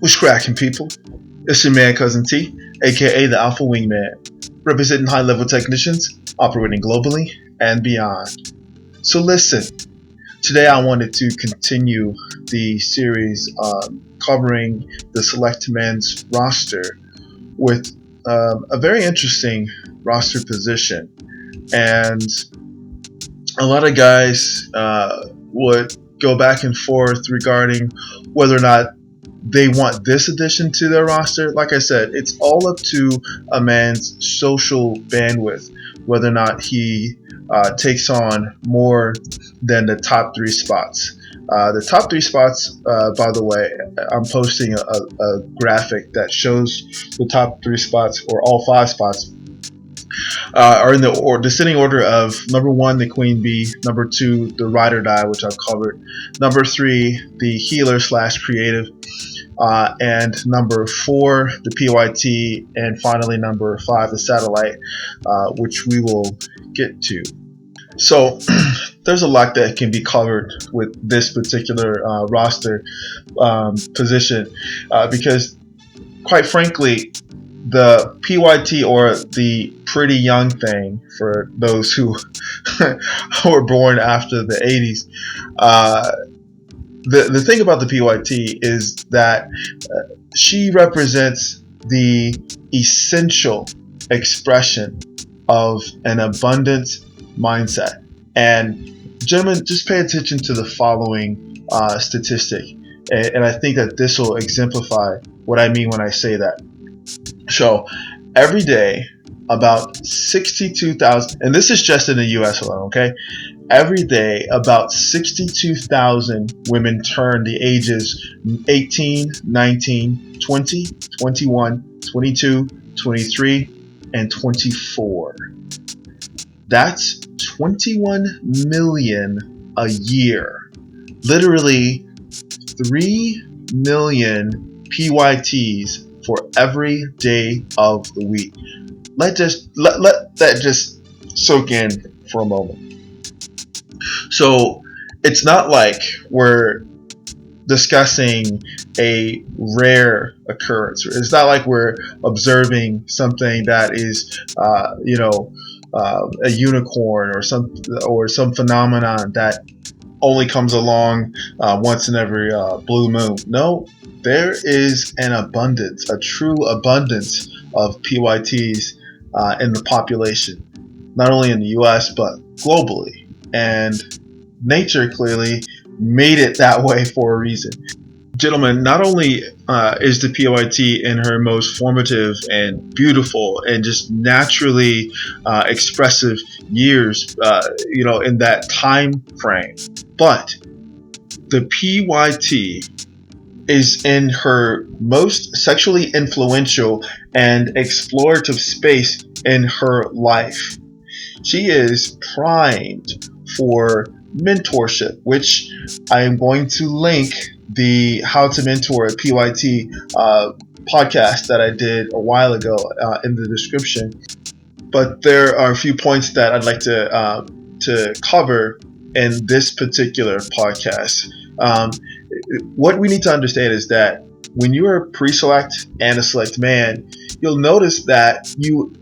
What's cracking, people? It's your man, Cousin T, aka the Alpha Wingman, representing high-level technicians operating globally and beyond. So listen, today I wanted to continue the series covering the Select Men's roster with a very interesting roster position. And a lot of guys would go back and forth regarding whether or not they want this addition to their roster. Like I said, it's all up to a man's social bandwidth, whether or not he takes on more than the top 3 spots. The top 3 spots, by the way, I'm posting a graphic that shows the top 3 spots, or all 5 spots, are in the descending order of number 1, the Queen Bee, number 2, the Ride or Die, which I've covered, number 3, the Healer / Creative, and number 4, the PYT, and finally number 5, the Satellite, which we will get to. So there's a lot that can be covered with this particular roster position, because quite frankly, the PYT, or the pretty young thing for those who were born after the 80s, the thing about the PYT is that she represents the essential expression of an abundant mindset. And gentlemen, just pay attention to the following statistic, and I think that this will exemplify what I mean when I say that. So every day about 62,000, and this is just in the US alone, okay? Every day about 62,000 women turn the ages 18, 19, 20, 21, 22, 23, and 24. That's 21 million a year. Literally 3 million PYTs for every day of the week. Let that just soak in for a moment. So it's not like we're discussing a rare occurrence. It's not like we're observing something that is, a unicorn or some phenomenon that only comes along once in every blue moon. No, there is an abundance, a true abundance of PYTs in the population, not only in the US but globally. And nature clearly made it that way for a reason. Gentlemen, not only is the PYT in her most formative and beautiful and just naturally expressive years, in that time frame, but the PYT is in her most sexually influential and explorative space in her life. She is primed for mentorship, which I am going to link the How to Mentor a PYT podcast that I did a while ago in the description. But there are a few points that I'd like to cover in this particular podcast. What we need to understand is that when you are pre-select and a select man, you'll notice that you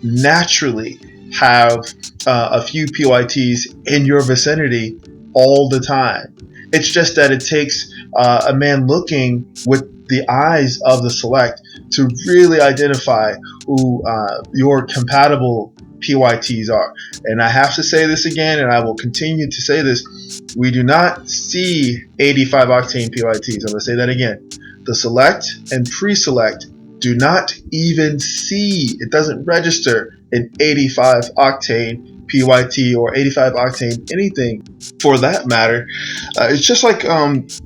naturally have a few PYTs in your vicinity all the time. It's just that it takes a man looking with the eyes of the select to really identify who your compatible PYTs are. And I have to say this again, and I will continue to say this: we do not see 85 octane PYTs. I'm going to say that again. The select and pre-select do not even see, it doesn't register an 85 octane PYT or 85 octane anything for that matter. It's just like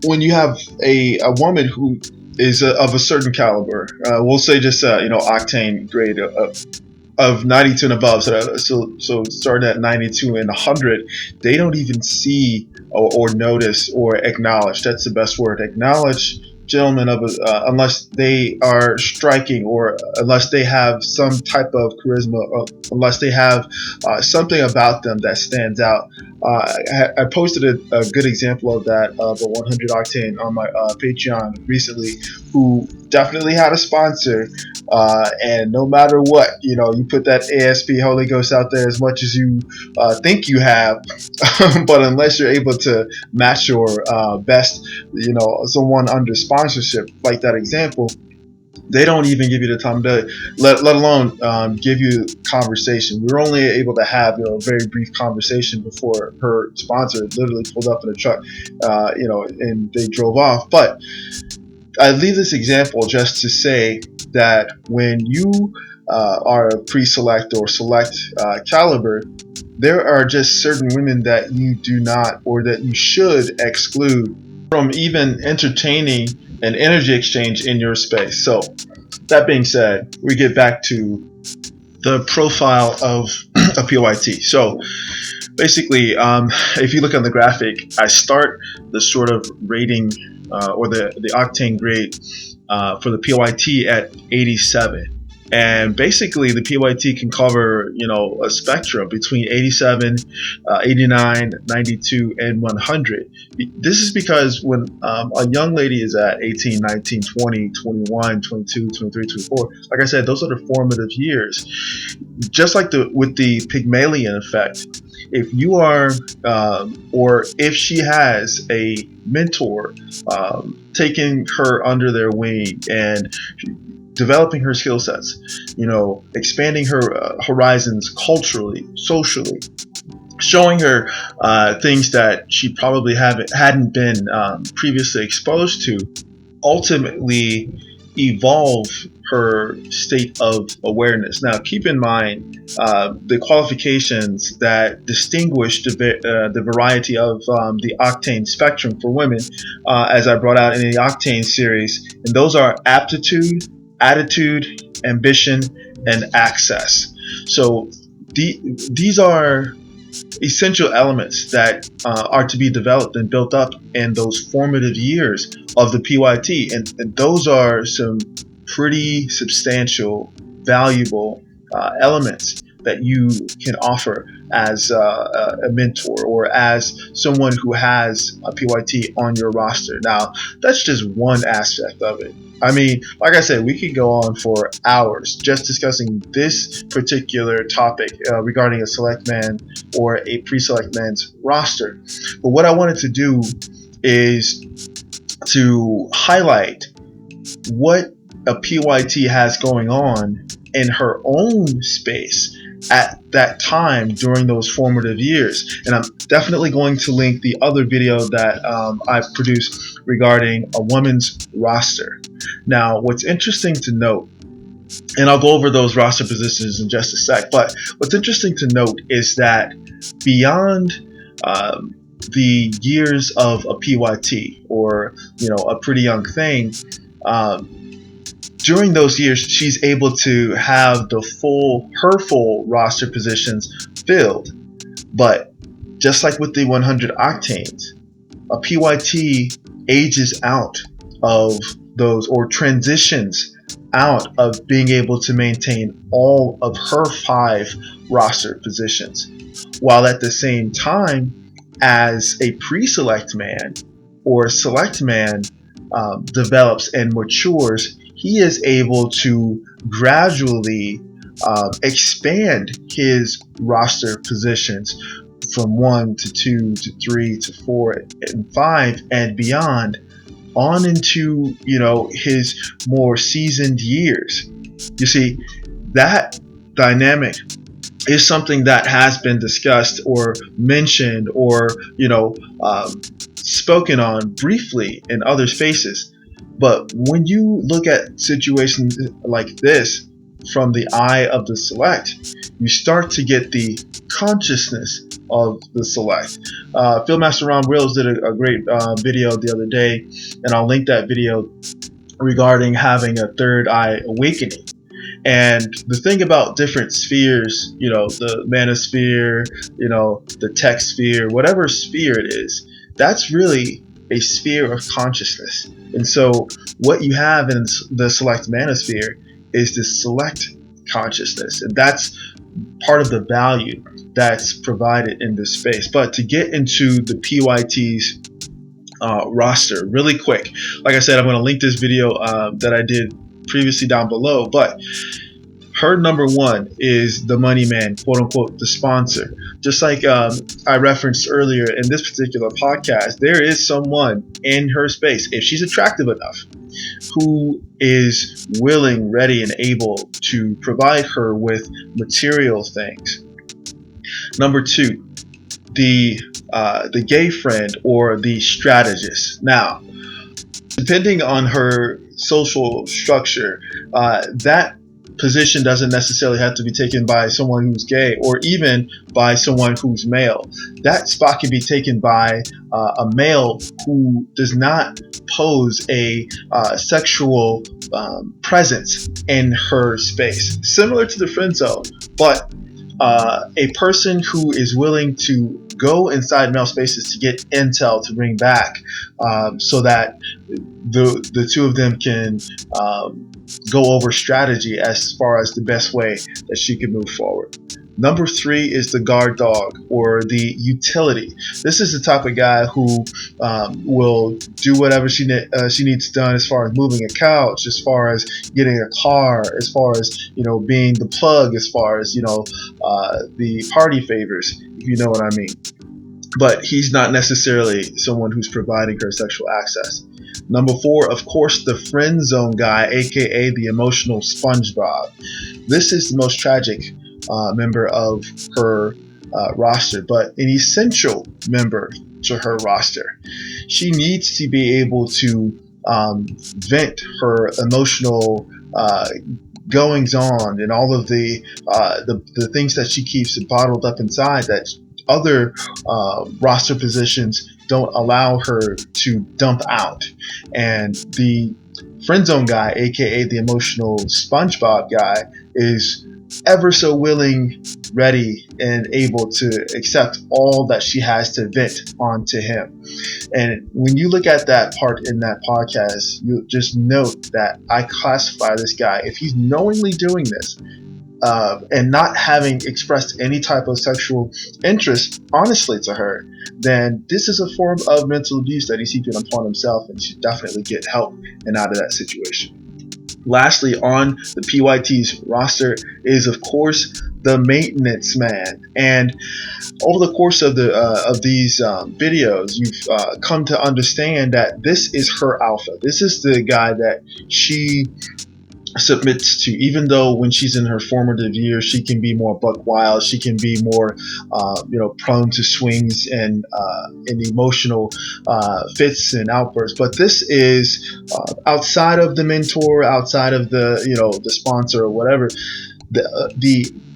when you have a woman who is of a certain caliber, we'll say just octane grade of 92 and above, so starting at 92 and 100, they don't even see or notice or acknowledge. That's the best word. Acknowledge gentlemen unless they are striking, or unless they have some type of charisma, or unless they have something about them that stands out I posted a good example of that of a 100 octane on my Patreon recently, who definitely had a sponsor. And no matter what, you put that ASP Holy Ghost out there as much as you think you have, but unless you're able to match your best, someone under sponsorship, like that example, they don't even give you the time to let alone give you conversation. We were only able to have a very brief conversation before her sponsor literally pulled up in a truck, and they drove off. But I leave this example just to say that when you are a pre-select or select caliber, there are just certain women that you do not, or that you should exclude from even entertaining an energy exchange in your space. So that being said, we get back to the profile of a PYT. So basically, if you look on the graphic, I start the sort of rating or the octane grade for the PYT at 87. And basically, the PYT can cover, a spectrum between 87, 89, 92, and 100. This is because when a young lady is at 18, 19, 20, 21, 22, 23, 24, like I said, those are the formative years. Just like with the Pygmalion effect, if you are, or if she has a mentor taking her under their wing and developing her skill sets, expanding her horizons culturally, socially, showing her things that she probably hadn't been previously exposed to, ultimately evolve her state of awareness. Now, keep in mind the qualifications that distinguish the variety of the octane spectrum for women, as I brought out in the octane series, and those are aptitude, attitude, ambition, and access. So these are essential elements that are to be developed and built up in those formative years of the PYT, and those are some pretty substantial, valuable elements that you can offer as a mentor or as someone who has a PYT on your roster. Now, that's just one aspect of it. I mean, like I said, we could go on for hours just discussing this particular topic regarding a select man or a pre-select man's roster. But what I wanted to do is to highlight what a PYT has going on in her own space at that time during those formative years. And I'm definitely going to link the other video that I've produced regarding a woman's roster. Now, what's interesting to note, and I'll go over those roster positions in just a sec, but what's interesting to note is that beyond the years of a PYT or a pretty young thing, during those years she's able to have her full roster positions filled. But just like with the 100 octanes, a PYT ages out of those, or transitions out of being able to maintain all of her 5 roster positions, while at the same time, as a pre-select man or select man develops and matures, he is able to gradually expand his roster positions from 1 to 2 to 3 to 4 and 5 and beyond, on into his more seasoned years. You see, that dynamic is something that has been discussed or mentioned or spoken on briefly in other spaces. But when you look at situations like this from the eye of the select, you start to get the consciousness of the select. Fieldmaster Ron Wills did a great video the other day, and I'll link that video, regarding having a third eye awakening. And the thing about different spheres, the manosphere, the tech sphere, whatever sphere it is, that's really a sphere of consciousness. And so what you have in the select manosphere is the select consciousness, and that's part of the value that's provided in this space. But to get into the PYT's roster really quick, like I said, I'm going to link this video that I did previously down below, but her number one is the money man, quote unquote, the sponsor. Just like I referenced earlier in this particular podcast, there is someone in her space, if she's attractive enough, who is willing, ready, and able to provide her with material things. Number two, the gay friend or the strategist. Now, depending on her social structure, that position doesn't necessarily have to be taken by someone who's gay or even by someone who's male. That spot can be taken by a male who does not pose a sexual presence in her space, similar to the friend zone, but a person who is willing to go inside male spaces to get intel to bring back, so that the two of them can go over strategy as far as the best way that she can move forward. Number three is the guard dog or the utility. This is the type of guy who will do whatever she needs done, as far as moving a couch, as far as getting a car, as far as being the plug, as far as the party favors, if you know what I mean. But he's not necessarily someone who's providing her sexual access. Number four, of course, the friend zone guy, aka the emotional SpongeBob. This is the most tragic member of her roster, but an essential member to her roster. She needs to be able to vent her emotional goings on and all of the things that she keeps bottled up inside that other roster positions don't allow her to dump out. And the friend zone guy, aka the emotional SpongeBob guy, is ever so willing, ready, and able to accept all that she has to vent onto him. And when you look at that part in that podcast, you just note that I classify this guy, if he's knowingly doing this, and not having expressed any type of sexual interest honestly to her, then this is a form of mental abuse that he's heaping upon himself, and should definitely get help and out of that situation. Lastly, on the PYT's roster is, of course, the maintenance man. And over the course of these videos, you've come to understand that this is her alpha. This is the guy that she submits to, even though when she's in her formative years, she can be more buck wild, she can be more prone to swings and emotional fits and outbursts. But this is outside of the mentor, outside of the sponsor or whatever.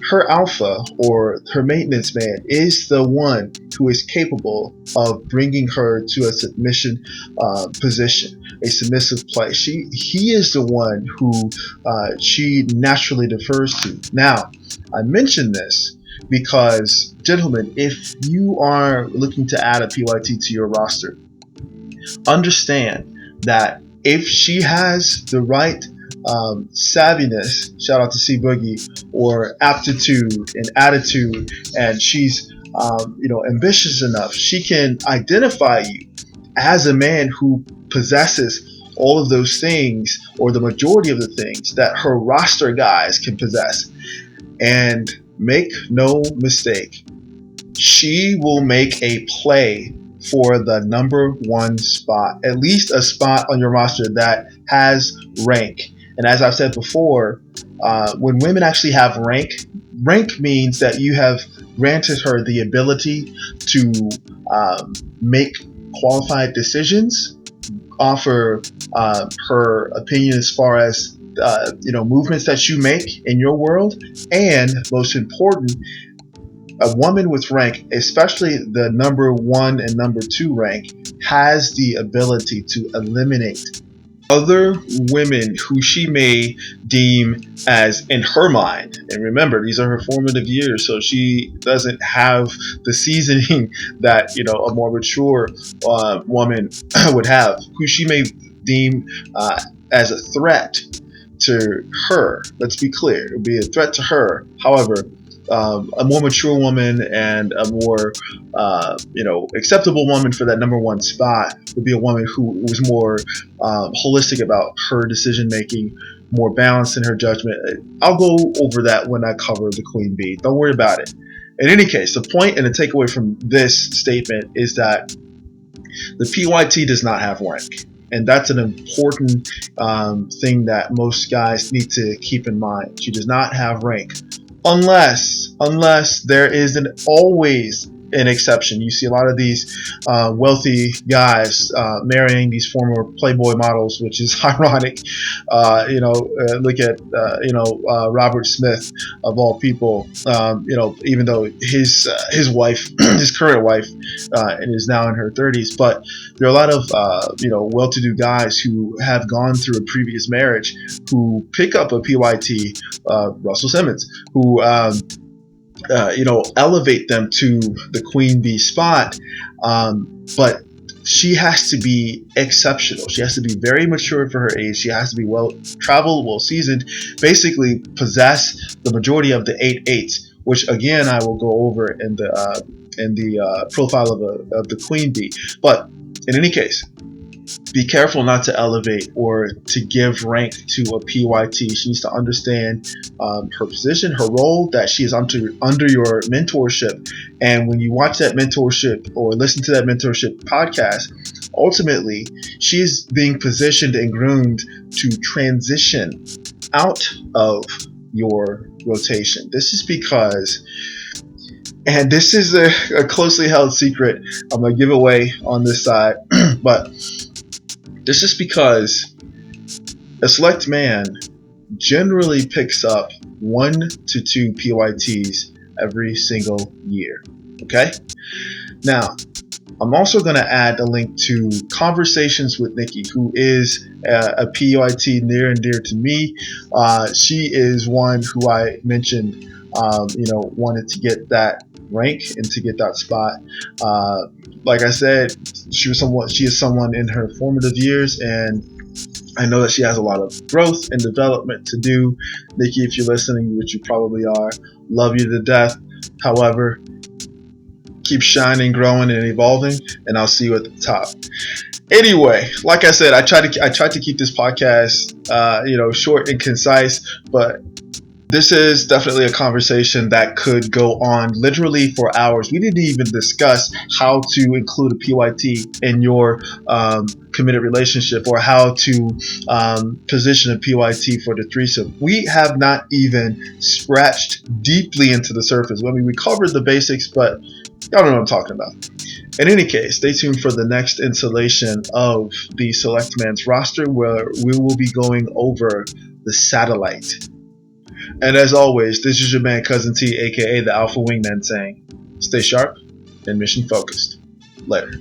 Her alpha or her maintenance man is the one who is capable of bringing her to a submission position, a submissive place. He is the one who she naturally defers to. Now, I mention this because, gentlemen, if you are looking to add a PYT to your roster, understand that if she has the right savviness, shout out to C Boogie, or aptitude and attitude, and she's ambitious enough, she can identify you as a man who possesses all of those things, or the majority of the things that her roster guys can possess. And make no mistake, she will make a play for the number one spot, at least a spot on your roster that has rank. And as I've said before, when women actually have rank means that you have granted her the ability to make qualified decisions, offer her opinion as far as movements that you make in your world, and most important, a woman with rank, especially the number one and number two rank, has the ability to eliminate other women who she may deem as, in her mind, and remember, these are her formative years, so she doesn't have the seasoning that a more mature woman would have, who she may deem as a threat to her. Let's be clear, it would be a threat to her. However, a more mature woman and a more acceptable woman for that number one spot would be a woman who was more holistic about her decision making, more balanced in her judgment. I'll go over that when I cover the queen bee. Don't worry about it. In any case, the point and the takeaway from this statement is that the PYT does not have rank. And that's an important thing that most guys need to keep in mind. She does not have rank. Unless there is always an exception. You see a lot of these wealthy guys marrying these former Playboy models, which is ironic. Look at Robert Smith of all people. Even though his wife, his current wife, is now in her 30s, but there are a lot of well-to-do guys who have gone through a previous marriage who pick up a PYT, Russell Simmons, who elevate them to the queen bee spot, but she has to be exceptional. She has to be very mature for her age. She has to be well traveled, well seasoned, basically possess the majority of the 8/8s, which again I will go over in the profile of the queen bee. But in any case, be careful not to elevate or to give rank to a PYT. She needs to understand her position, her role, that she is under your mentorship. And when you watch that mentorship or listen to that mentorship podcast, ultimately she is being positioned and groomed to transition out of your rotation. This is because, and this is a closely held secret I'm going to give away on this side, but this is because a select man generally picks up 1 to 2 PYTs every single year. Okay? Now, I'm also going to add a link to Conversations with Nikki, who is a PYT near and dear to me. She is one who I mentioned, wanted to get that rank and to get that spot. Like I said, she is someone in her formative years, and I know that she has a lot of growth and development to do. Nikki, if you're listening, which you probably are, love you to death. However, keep shining, growing, and evolving, and I'll see you at the top. Anyway, like I said, I tried to keep this podcast, short and concise, but this is definitely a conversation that could go on literally for hours. We didn't even discuss how to include a PYT in your committed relationship, or how to position a PYT for the threesome. We have not even scratched deeply into the surface. I mean, we covered the basics, but y'all know what I'm talking about. In any case, stay tuned for the next installation of the Select Man's roster, where we will be going over the satellite. And as always, this is your man Cousin T, aka the Alpha Wingman, saying, stay sharp and mission focused. Later.